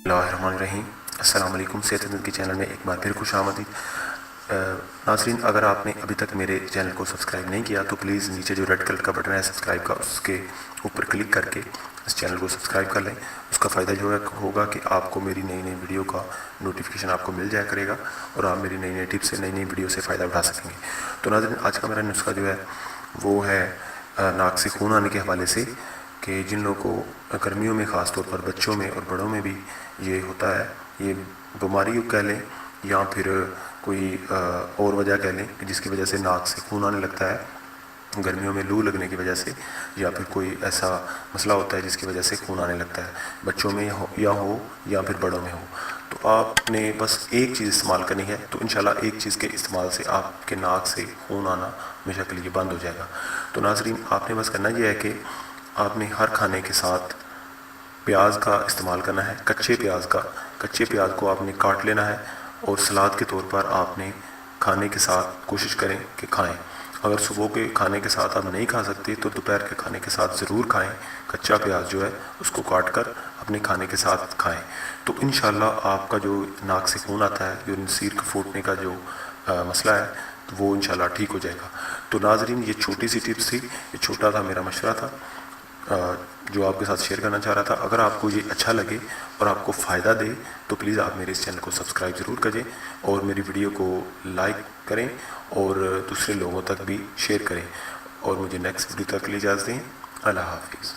الرحیم السلام علیکم۔ صحت زندگی چینل میں ایک بار پھر خوش آمدید۔ ناظرین، اگر آپ نے ابھی تک میرے چینل کو سبسکرائب نہیں کیا تو پلیز نیچے جو ریڈ کلر کا بٹن ہے سبسکرائب کا، اس کے اوپر کلک کر کے اس چینل کو سبسکرائب کر لیں۔ اس کا فائدہ جو ہے ہوگا کہ آپ کو میری نئی نئی ویڈیو کا نوٹیفیکیشن آپ کو مل جایا کرے گا اور آپ میری نئی نئی ٹپس سے نئی نئی ویڈیو سے فائدہ اٹھا سکیں گے۔ تو ناظرین، آج کا میرا نسخہ جو ہے وہ ہے ناک سے خون آنے کے حوالے سے، کہ جن لوگوں کو گرمیوں میں خاص طور پر بچوں میں اور بڑوں میں بھی یہ ہوتا ہے، یہ بیماری کہہ لیں یا پھر کوئی اور وجہ کہہ لیں کہ جس کی وجہ سے ناک سے خون آنے لگتا ہے گرمیوں میں، لو لگنے کی وجہ سے، یا پھر کوئی ایسا مسئلہ ہوتا ہے جس کی وجہ سے خون آنے لگتا ہے، بچوں میں یا پھر بڑوں میں ہو۔ تو آپ نے بس ایک چیز استعمال کرنی ہے، تو انشاءاللہ ایک چیز کے استعمال سے آپ کے ناک سے خون آنا ہمیشہ کے لیے بند ہو جائے گا۔ تو ناظرین، آپ نے بس کرنا یہ ہے کہ آپ نے ہر کھانے کے ساتھ پیاز کا استعمال کرنا ہے، کچے پیاز کو آپ نے کاٹ لینا ہے اور سلاد کے طور پر آپ نے کھانے کے ساتھ کوشش کریں کہ کھائیں۔ اگر صبح کے کھانے کے ساتھ آپ نہیں کھا سکتے تو دوپہر کے کھانے کے ساتھ ضرور کھائیں، کچا پیاز جو ہے اس کو کاٹ کر اپنے کھانے کے ساتھ کھائیں۔ تو انشاءاللہ آپ کا جو ناک سے خون آتا ہے، جو نصیر کا پھوٹنے کا جو مسئلہ ہے، تو وہ انشاءاللہ ٹھیک ہو جائے گا۔ تو ناظرین، یہ چھوٹی سی ٹپس تھی، یہ چھوٹا تھا میرا مشورہ تھا جو آپ کے ساتھ شیئر کرنا چاہ رہا تھا۔ اگر آپ کو یہ اچھا لگے اور آپ کو فائدہ دے تو پلیز آپ میرے اس چینل کو سبسکرائب ضرور کریں اور میری ویڈیو کو لائک کریں اور دوسرے لوگوں تک بھی شیئر کریں، اور مجھے نیکسٹ ویڈیو تک کے لیے اجازت دیں۔ اللہ حافظ۔